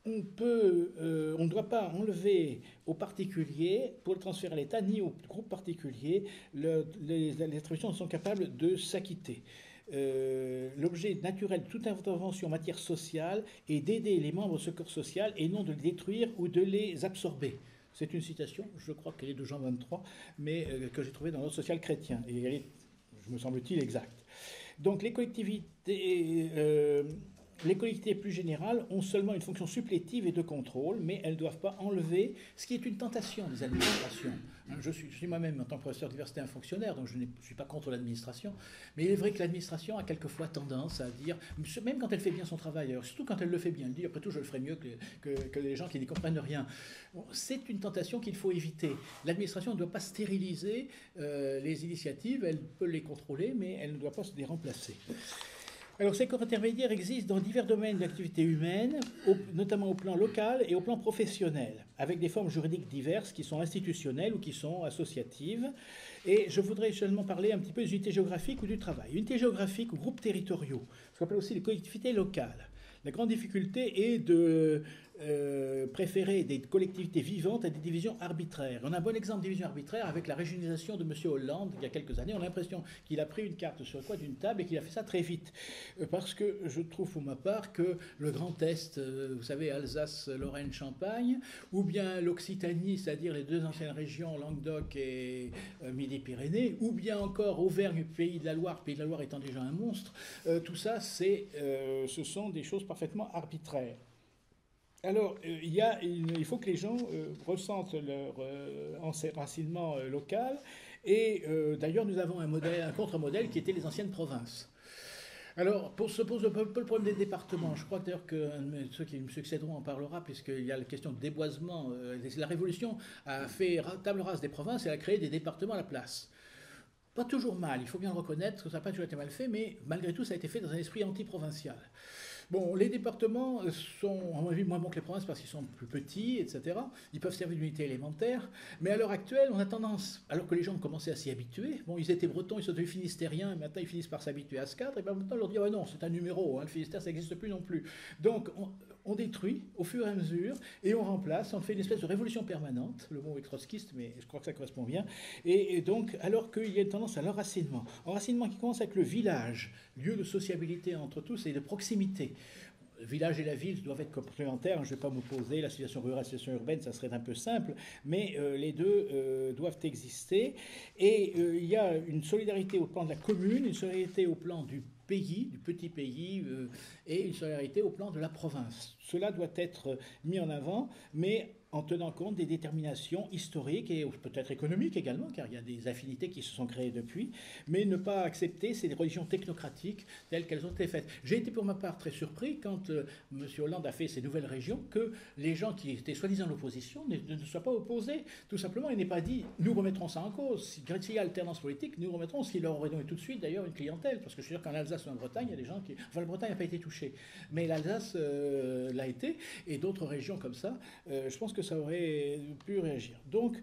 ne doit pas enlever aux particuliers, pour le transfert à l'État, ni aux groupes particuliers, les attributions sont capables de s'acquitter. L'objet naturel de toute intervention en matière sociale est d'aider les membres de ce corps social et non de les détruire ou de les absorber. C'est une citation, je crois qu'elle est de Jean 23, mais que j'ai trouvée dans l'ordre social chrétien, et elle est, me semble-t-il, exacte. Donc les collectivités plus générales ont seulement une fonction supplétive et de contrôle, mais elles ne doivent pas enlever ce qui est une tentation des administrations. Je suis moi-même, en tant que professeur d'université, un fonctionnaire, donc je ne suis pas contre l'administration, mais il est vrai que l'administration a quelquefois tendance à dire, même quand elle fait bien son travail, surtout quand elle le fait bien, elle dit après tout je le ferai mieux que les gens qui n'y comprennent rien. Bon, c'est une tentation qu'il faut éviter. L'administration ne doit pas stériliser les initiatives, elle peut les contrôler, mais elle ne doit pas les remplacer. Alors, ces corps intermédiaires existent dans divers domaines d'activité humaine, notamment au plan local et au plan professionnel, avec des formes juridiques diverses qui sont institutionnelles ou qui sont associatives. Et je voudrais seulement parler un petit peu des unités géographiques ou du travail. Unités géographiques ou groupes territoriaux, ce qu'on appelle aussi les collectivités locales. La grande difficulté est de préférer des collectivités vivantes à des divisions arbitraires. On a un bon exemple de division arbitraire avec la régionalisation de M. Hollande il y a quelques années. On a l'impression qu'il a pris une carte sur le coin d'une table et qu'il a fait ça très vite. Parce que je trouve pour ma part que le Grand Est, vous savez, Alsace, Lorraine, Champagne, ou bien l'Occitanie, c'est-à-dire les deux anciennes régions, Languedoc et Midi-Pyrénées, ou bien encore Auvergne, Pays de la Loire, Pays de la Loire étant déjà un monstre, tout ça, ce sont des choses parfaitement arbitraires. Alors, il faut que les gens ressentent leur enracinement local. Et d'ailleurs, nous avons un contre-modèle qui était les anciennes provinces. Alors, se pose un peu le problème des départements. Je crois d'ailleurs que ceux qui me succéderont en parlera, puisqu'il y a la question de déboisement. La Révolution a fait table rase des provinces et a créé des départements à la place. Pas toujours mal, il faut bien le reconnaître, que ça n'a pas toujours été mal fait, mais malgré tout, ça a été fait dans un esprit anti-provincial. Bon, les départements sont, à mon avis, moins bons que les provinces parce qu'ils sont plus petits, etc. Ils peuvent servir d'unité élémentaire. Mais à l'heure actuelle, on a tendance, alors que les gens ont commencé à s'y habituer, bon, ils étaient bretons, ils sont devenus finistériens, et maintenant ils finissent par s'habituer à ce cadre, et bien maintenant on leur dit, ah non, c'est un numéro, hein, le Finistère, ça n'existe plus non plus. Donc, on détruit au fur et à mesure, et on remplace, on fait une espèce de révolution permanente, le mot est trotskiste, mais je crois que ça correspond bien, et donc, alors qu'il y a une tendance à l'enracinement. Enracinement qui commence avec le village, lieu de sociabilité entre tous et de proximité. Le village et la ville doivent être complémentaires. Je ne vais pas m'opposer. La situation rurale, la situation urbaine, ça serait un peu simple. Mais les deux doivent exister. Et il y a une solidarité au plan de la commune, une solidarité au plan du pays, du petit pays, et une solidarité au plan de la province. Cela doit être mis en avant, mais en tenant compte des déterminations historiques et peut-être économiques également, car il y a des affinités qui se sont créées depuis, mais ne pas accepter ces religions technocratiques telles qu'elles ont été faites. J'ai été pour ma part très surpris quand M. Hollande a fait ces nouvelles régions, que les gens qui étaient soi-disant l'opposition ne soient pas opposés, tout simplement. Il n'est pas dit « nous remettrons ça en cause ». S'il y a alternance politique, nous remettrons, ce qui leur aurait donné tout de suite d'ailleurs une clientèle, parce que je suis sûr qu'en Alsace ou en Bretagne, il y a des gens qui... Enfin, la Bretagne n'a pas été touchée, mais l'Alsace l'a été, et d'autres régions comme ça, je pense que ça aurait pu réagir. Donc,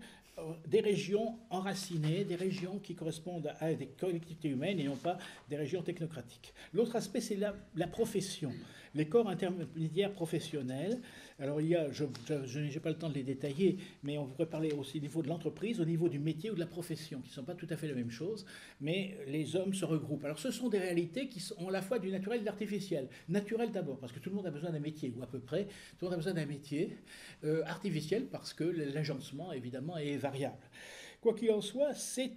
des régions enracinées, des régions qui correspondent à des collectivités humaines et non pas des régions technocratiques. L'autre aspect, c'est la profession, les corps intermédiaires professionnels. Alors, je n'ai pas le temps de les détailler, mais on pourrait parler aussi au niveau de l'entreprise, au niveau du métier ou de la profession, qui ne sont pas tout à fait la même chose, mais les hommes se regroupent. Alors, ce sont des réalités qui sont à la fois du naturel et de l'artificiel. Naturel d'abord, parce que tout le monde a besoin d'un métier, ou à peu près, tout le monde a besoin d'un métier. Artificiel, parce que l'agencement, évidemment, est variable. Quoi qu'il en soit, c'est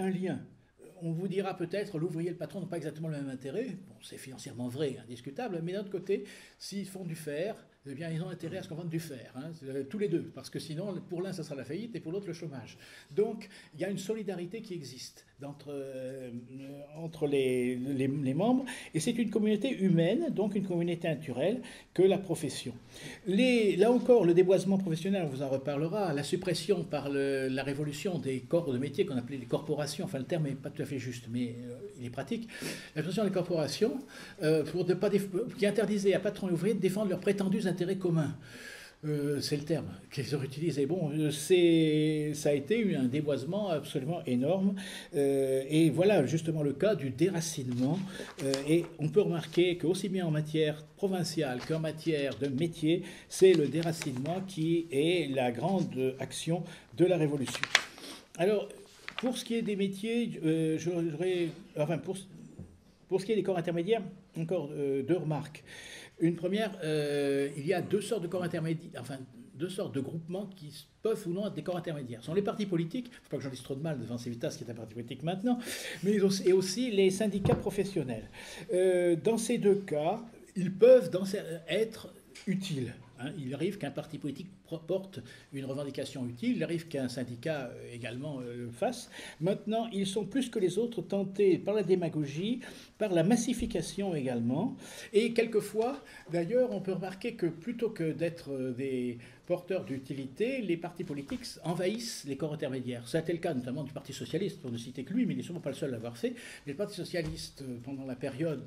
un lien. On vous dira peut-être, l'ouvrier et le patron n'ont pas exactement le même intérêt. Bon, c'est financièrement vrai, indiscutable, mais d'un autre côté, s'ils font du fer, eh bien, ils ont intérêt à ce qu'on vende du fer, hein, tous les deux, parce que sinon, pour l'un, ça sera la faillite, et pour l'autre, le chômage. Donc, il y a une solidarité qui existe entre les membres, et c'est une communauté humaine, donc une communauté naturelle, que la profession. Là encore, le déboisement professionnel, on vous en reparlera, la suppression par la révolution des corps de métier qu'on appelait les corporations, enfin le terme n'est pas tout à fait juste, mais il est pratique, la suppression des corporations, qui interdisait à patrons et ouvriers de défendre leurs prétendus intérêts communs. C'est le terme qu'ils ont utilisé. Bon, ça a été un déboisement absolument énorme. Et voilà justement le cas du déracinement. Et on peut remarquer qu'aussi bien en matière provinciale qu'en matière de métier, c'est le déracinement qui est la grande action de la Révolution. Alors, pour ce qui est des métiers, pour ce qui est des corps intermédiaires, encore deux remarques. Une première, il y a deux sortes de corps intermédiaires, enfin deux sortes de groupements qui peuvent ou non être des corps intermédiaires. Ce sont les partis politiques, il ne faut pas que j'en dise trop de mal devant Civitas qui est un parti politique maintenant, mais aussi les syndicats professionnels. Dans ces deux cas, ils peuvent être utiles. Il arrive qu'un parti politique porte une revendication utile, il arrive qu'un syndicat également le fasse. Maintenant, ils sont plus que les autres tentés par la démagogie, par la massification également. Et quelquefois, d'ailleurs, on peut remarquer que plutôt que d'être des porteurs d'utilité, les partis politiques envahissent les corps intermédiaires. Ça a été le cas notamment du Parti socialiste, pour ne citer que lui, mais il n'est sûrement pas le seul à l'avoir fait. Mais le Parti socialiste, pendant la période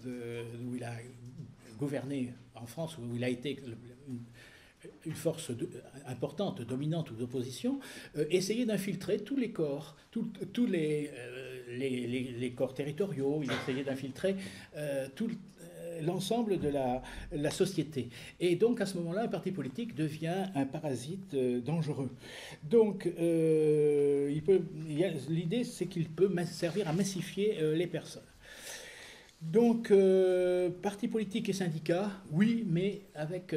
où il a gouverné en France, où il a été une force importante, dominante ou d'opposition, essayait d'infiltrer tous les corps, tous les corps territoriaux, il essayait d'infiltrer l'ensemble de la société. Et donc à ce moment-là, un parti politique devient un parasite dangereux. Donc l'idée, c'est qu'il peut servir à massifier les personnes. Donc, partis politiques et syndicats, oui, mais avec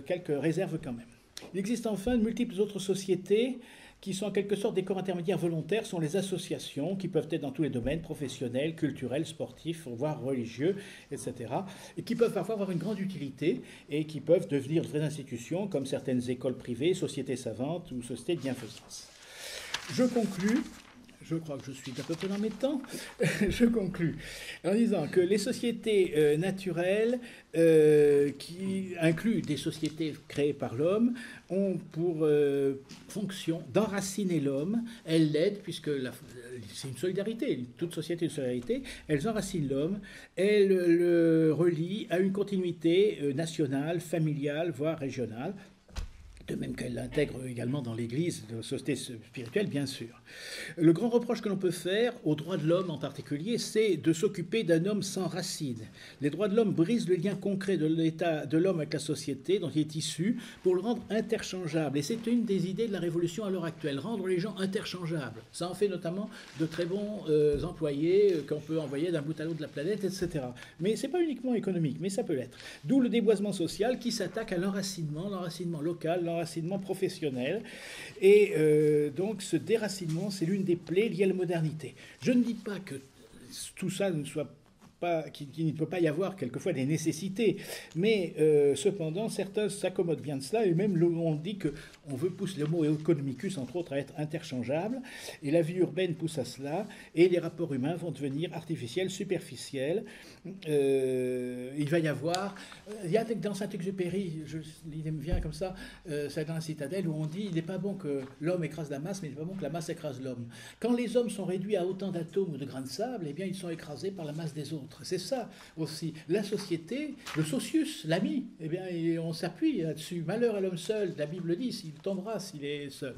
quelques réserves quand même. Il existe enfin de multiples autres sociétés qui sont en quelque sorte des corps intermédiaires volontaires, sont les associations, qui peuvent être dans tous les domaines, professionnels, culturels, sportifs, voire religieux, etc., et qui peuvent parfois avoir une grande utilité, et qui peuvent devenir de vraies institutions, comme certaines écoles privées, sociétés savantes ou sociétés de bienfaisance. Je conclus. Je crois que je suis à peu près dans mes temps. Je conclus en disant que les sociétés naturelles, qui incluent des sociétés créées par l'homme, ont pour fonction d'enraciner l'homme. Elles l'aident, puisque c'est une solidarité, toute société est une solidarité. Elles enracinent l'homme, elles le relient à une continuité nationale, familiale, voire régionale. De même qu'elle l'intègre également dans l'Église, de la société spirituelle, bien sûr. Le grand reproche que l'on peut faire aux droits de l'homme en particulier, c'est de s'occuper d'un homme sans racines. Les droits de l'homme brisent le lien concret de l'état de l'homme avec la société dont il est issu pour le rendre interchangeable. Et c'est une des idées de la révolution à l'heure actuelle, rendre les gens interchangeables. Ça en fait notamment de très bons employés qu'on peut envoyer d'un bout à l'autre de la planète, etc. Mais ce n'est pas uniquement économique, mais ça peut l'être. D'où le déboisement social qui s'attaque à l'enracinement local, l'enracinement professionnel. Et donc ce déracinement, c'est l'une des plaies liées à la modernité. Je ne dis pas que tout ça ne soit pas, qu'il ne peut pas y avoir quelquefois des nécessités, mais cependant certains s'accommodent bien de cela, et même on dit qu'on veut pousser le mot economicus entre autres à être interchangeable, et la vie urbaine pousse à cela, et les rapports humains vont devenir artificiels, superficiels. Il va y avoir, il y a dans Saint-Exupéry, l'idée me vient comme ça, c'est dans la Citadelle, où on dit il n'est pas bon que l'homme écrase la masse, mais il n'est pas bon que la masse écrase l'homme. Quand les hommes sont réduits à autant d'atomes ou de grains de sable, eh bien ils sont écrasés par la masse des autres. C'est ça aussi. La société, le socius, l'ami, eh bien on s'appuie là-dessus. Malheur à l'homme seul, la Bible dit, s'il tombera s'il est seul.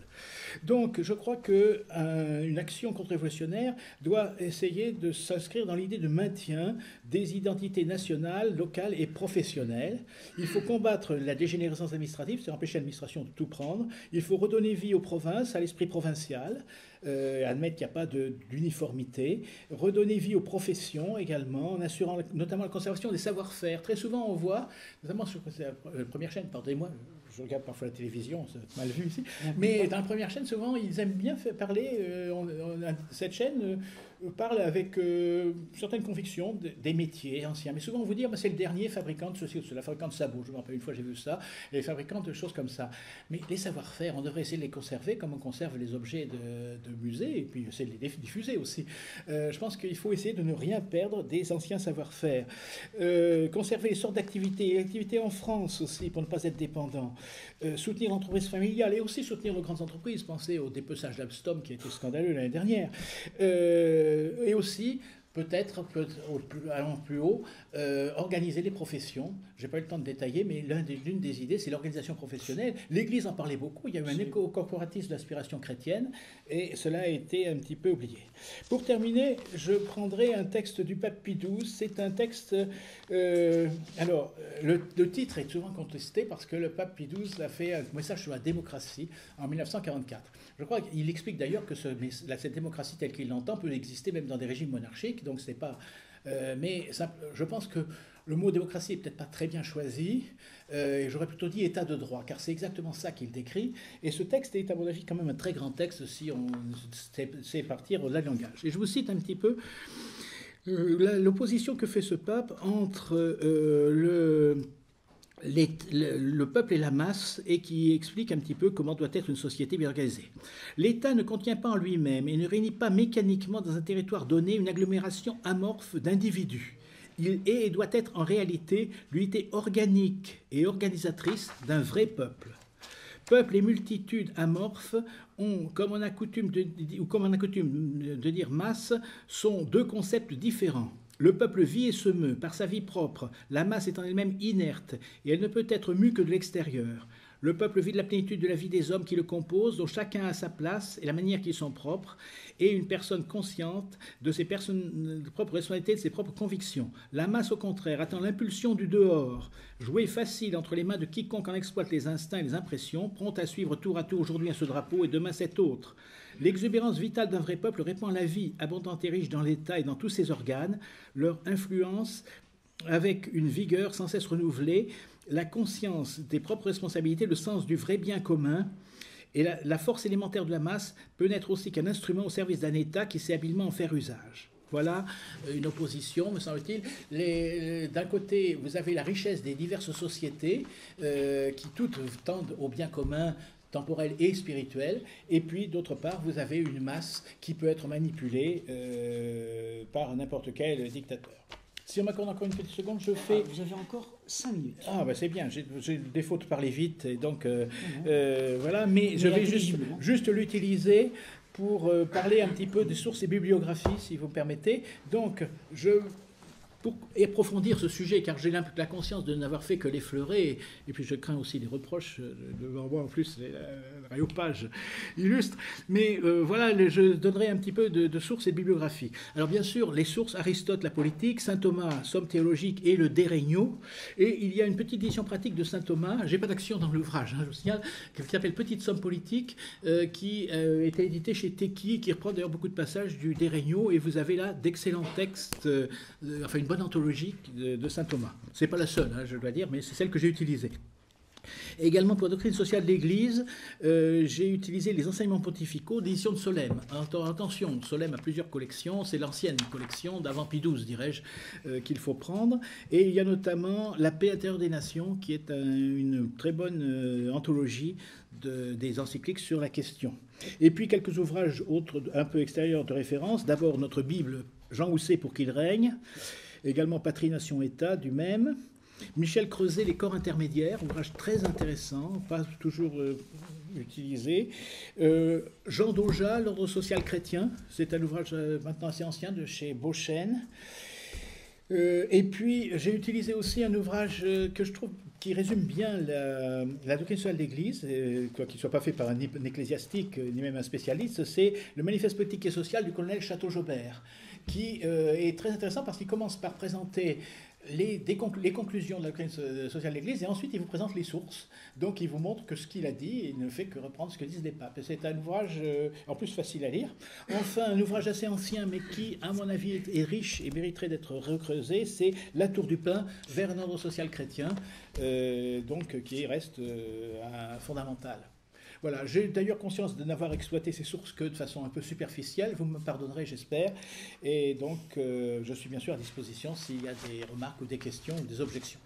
Donc je crois qu'une action contre-révolutionnaire doit essayer de s'inscrire dans l'idée de maintien des identités nationales, locales et professionnelles. Il faut combattre la dégénérescence administrative, c'est empêcher l'administration de tout prendre. Il faut redonner vie aux provinces, à l'esprit provincial, admettre qu'il n'y a pas d'uniformité. Redonner vie aux professions également, en assurant notamment la conservation des savoir-faire. Très souvent, on voit, notamment sur la première chaîne, pardonnez-moi, je regarde parfois la télévision, c'est mal vu ici, mais dans la première chaîne, souvent, ils aiment bien parler, cette chaîne parle avec certaines convictions des métiers anciens. Mais souvent, on vous dit, c'est le dernier fabricant de ceci ou de cela, fabricant de sabots, je me rappelle une fois, j'ai vu ça, les fabricants de choses comme ça. Mais les savoir-faire, on devrait essayer de les conserver comme on conserve les objets de musée, et puis essayer de les diffuser aussi. Je pense qu'il faut essayer de ne rien perdre des anciens savoir-faire. Conserver les sortes d'activités en France aussi, pour ne pas être dépendant. Soutenir l'entreprise familiale et aussi soutenir nos grandes entreprises. Pensez au dépeçage d'Alstom qui a été scandaleux l'année dernière. Et aussi, peut-être, allant plus haut, organiser les professions. Je n'ai pas eu le temps de détailler, mais l'une des idées, c'est l'organisation professionnelle. L'Église en parlait beaucoup. Il y a eu un éco-corporatisme d'aspiration chrétienne, et cela a été un petit peu oublié. Pour terminer, je prendrai un texte du pape Pie XII. C'est un texte... alors, le titre est souvent contesté parce que le pape Pie XII a fait un message sur la démocratie en 1944. Je crois qu'il explique d'ailleurs que cette démocratie telle qu'il l'entend peut exister même dans des régimes monarchiques, donc c'est pas... mais ça, je pense que le mot démocratie est peut-être pas très bien choisi, et j'aurais plutôt dit état de droit, car c'est exactement ça qu'il décrit, et ce texte est à mon avis quand même un très grand texte si on sait partir au-delà du langage. Et je vous cite un petit peu l'opposition que fait ce pape entre le peuple et la masse, et qui explique un petit peu comment doit être une société bien organisée. L'État ne contient pas en lui-même et ne réunit pas mécaniquement dans un territoire donné une agglomération amorphe d'individus. Il est et doit être en réalité l'unité organique et organisatrice d'un vrai peuple. Peuple et multitude amorphes ont, comme on a coutume de dire masse, sont deux concepts différents. Le peuple vit et se meut par sa vie propre, la masse étant elle-même inerte, et elle ne peut être mue que de l'extérieur. Le peuple vit de la plénitude de la vie des hommes qui le composent, dont chacun a sa place et la manière qui sont propres, et une personne consciente de ses propres responsabilités, de ses propres convictions. La masse, au contraire, attend l'impulsion du dehors, jouée facile entre les mains de quiconque en exploite les instincts et les impressions, prompte à suivre tour à tour aujourd'hui ce drapeau et demain cet autre. L'exubérance vitale d'un vrai peuple répand la vie, abondante et riche dans l'État et dans tous ses organes, leur influence avec une vigueur sans cesse renouvelée, la conscience des propres responsabilités, le sens du vrai bien commun. Et la force élémentaire de la masse peut n'être aussi qu'un instrument au service d'un État qui sait habilement en faire usage. Voilà une opposition, me semble-t-il. D'un côté, vous avez la richesse des diverses sociétés qui toutes tendent au bien commun temporel et spirituel, et puis d'autre part, vous avez une masse qui peut être manipulée par n'importe quel dictateur. Si on m'accorde encore une petite seconde, je fais... Vous avez encore 5 minutes. Ah, ben c'est bien, j'ai le défaut de parler vite, et donc voilà, mais je vais juste l'utiliser pour parler un petit peu des sources et bibliographies, si vous me permettez. Donc, pour approfondir ce sujet, car j'ai la conscience de n'avoir fait que l'effleurer, et puis je crains aussi les reproches devant moi, en plus, les pages illustres, mais voilà, je donnerai un petit peu de sources et de bibliographies. Alors bien sûr, les sources, Aristote, la politique, saint Thomas, somme théologique, et le De Regno, et il y a une petite édition pratique de saint Thomas, j'ai pas d'action dans l'ouvrage, je vous signale, qui s'appelle Petite somme politique, qui était édité chez Teki, qui reprend d'ailleurs beaucoup de passages du De Regno, et vous avez là d'excellents textes, enfin une bonne anthologie de saint Thomas. C'est pas la seule, je dois dire, mais c'est celle que j'ai utilisée. Et également pour la doctrine sociale de l'Église, j'ai utilisé les enseignements pontificaux d'édition de Solesme. Attention, Solesme a plusieurs collections, c'est l'ancienne collection d'avant Pie XII, dirais-je, qu'il faut prendre. Et il y a notamment La paix intérieure des nations, qui est une très bonne anthologie des encycliques sur la question. Et puis quelques ouvrages autres un peu extérieurs de référence. D'abord notre Bible, Jean Housset pour qu'il règne. Également Patrie, Nation, État, du même. Michel Creuset, Les corps intermédiaires, ouvrage très intéressant, pas toujours utilisé. Jean Dauja, L'ordre social chrétien, c'est un ouvrage maintenant assez ancien de chez Beauchesne. Et puis j'ai utilisé aussi un ouvrage que je trouve qui résume bien la doctrine sociale de l'Église, quoiqu'il ne soit pas fait par un ecclésiastique ni même un spécialiste, c'est le Manifeste politique et social du colonel Chateau-Jobert, qui est très intéressant parce qu'il commence par présenter les conclusions de la doctrine sociale de l'Église, et ensuite il vous présente les sources. Donc il vous montre que ce qu'il a dit, il ne fait que reprendre ce que disent les papes. C'est un ouvrage en plus facile à lire. Enfin, un ouvrage assez ancien, mais qui, à mon avis, est riche et mériterait d'être recreusé, c'est La Tour du Pain vers un ordre social chrétien, donc qui reste fondamental. Voilà, j'ai d'ailleurs conscience de n'avoir exploité ces sources que de façon un peu superficielle, vous me pardonnerez, j'espère, et donc je suis bien sûr à disposition s'il y a des remarques ou des questions ou des objections.